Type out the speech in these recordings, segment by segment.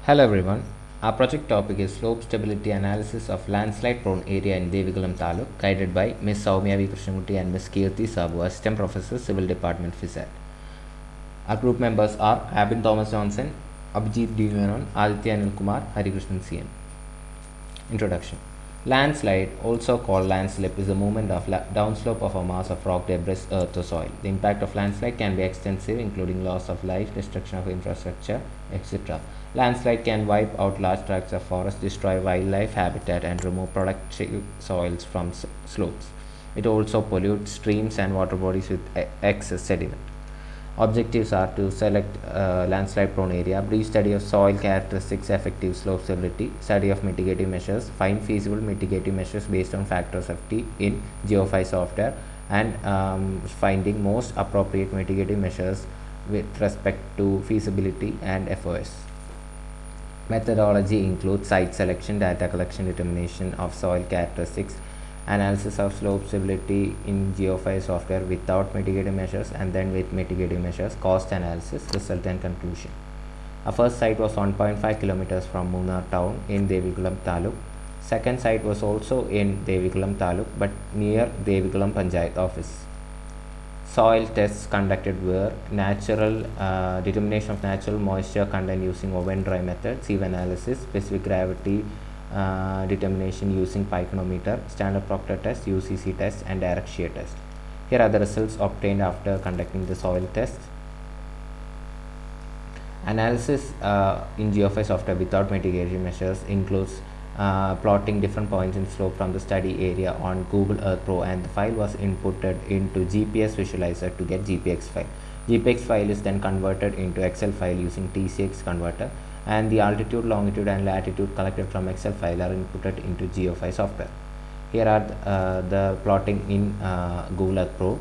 Hello everyone. Our project topic is slope stability analysis of landslide prone area in Devikulam Taluk, guided by Ms. Soumya V. Krishnamurthy and Ms. Kirti Sabu, Assistant Professor, Civil Department, FISAT. Our group members are Abin Thomas Johnson, Abhijit D. Menon, Aditya Anil Kumar, Harikrishnan CN. Introduction. Landslide, also called landslip, is a movement of downslope of a mass of rock, debris, earth or soil. The impact of landslide can be extensive, including loss of life, destruction of infrastructure, etc. Landslide can wipe out large tracts of forest, destroy wildlife habitat, and remove productive soils from slopes. It also pollutes streams and water bodies with excess sediment. Objectives are to select landslide prone area, brief study of soil characteristics, effective slope stability, study of mitigating measures, find feasible mitigating measures based on factors of T in GeoPhy software, and finding most appropriate mitigating measures with respect to feasibility and FOS. Methodology includes site selection, data collection, determination of soil characteristics, analysis of slope stability in GeoPhy software without mitigating measures, and then with mitigating measures, cost analysis, result and conclusion. Our first site was 1.5 kilometers from Munnar town in Devikulam Taluk. Second site was also in Devikulam Taluk but near Devikulam Panchayat office. Soil tests conducted were natural determination of natural moisture content using oven dry method, sieve analysis, specific gravity determination using pyconometer, standard Proctor test, UCC test, and direct shear test. Here are the results obtained after conducting the soil test. Analysis in GeoPhy software without mitigation measures includes plotting different points in slope from the study area on Google Earth Pro, and the file was inputted into GPS visualizer to get GPX file. GPX file is then converted into Excel file using TCX converter, and the altitude, longitude, and latitude collected from Excel file are inputted into GeoPhy software. Here are the plotting in Google Earth Pro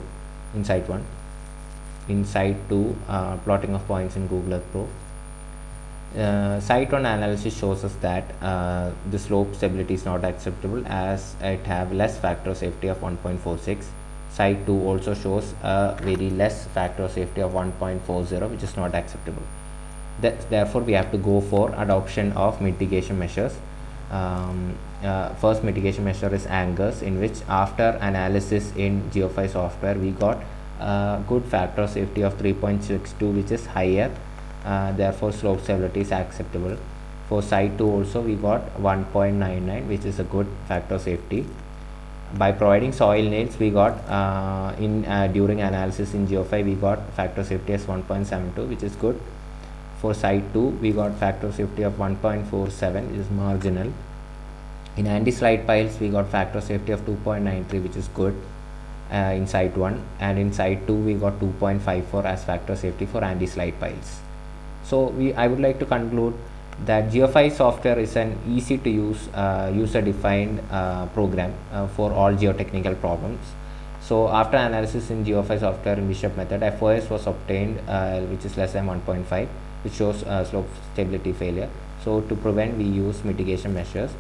in site 1. In site 2, plotting of points in Google Earth Pro. Site 1 analysis shows us that the slope stability is not acceptable as it have less factor of safety of 1.46. Site 2 also shows a very less factor of safety of 1.40, which is not acceptable. Therefore, we have to go for adoption of mitigation measures. First mitigation measure is angers, in which after analysis in GeoPhy software we got good factor of safety of 3.62, which is higher. Therefore, slope stability is acceptable. For site 2 also we got 1.99, which is a good factor of safety. By providing soil nails, we got during analysis in GeoPhy we got factor of safety as 1.72, which is good. For site 2 we got factor of safety of 1.47, which is marginal. In anti-slide piles we got factor of safety of 2.93, which is good in site 1, and in site 2 we got 2.54 as factor of safety for anti-slide piles. So I would like to conclude that GeoPhy software is an easy to use user-defined program for all geotechnical problems. So after analysis in GeoPhy software in Bishop method, FOS was obtained which is less than 1.5, which shows slope stability failure. So to prevent, we use mitigation measures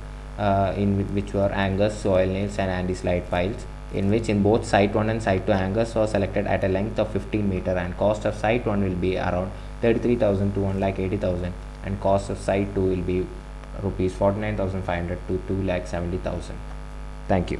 which were angers, soil nails, and anti-slide piles, in which in both site 1 and site 2 angers were selected at a length of 15 meter, and cost of site 1 will be around 33,000 to 1,80,000, and cost of site 2 will be rupees 49,500 to 2,70,000. Thank you.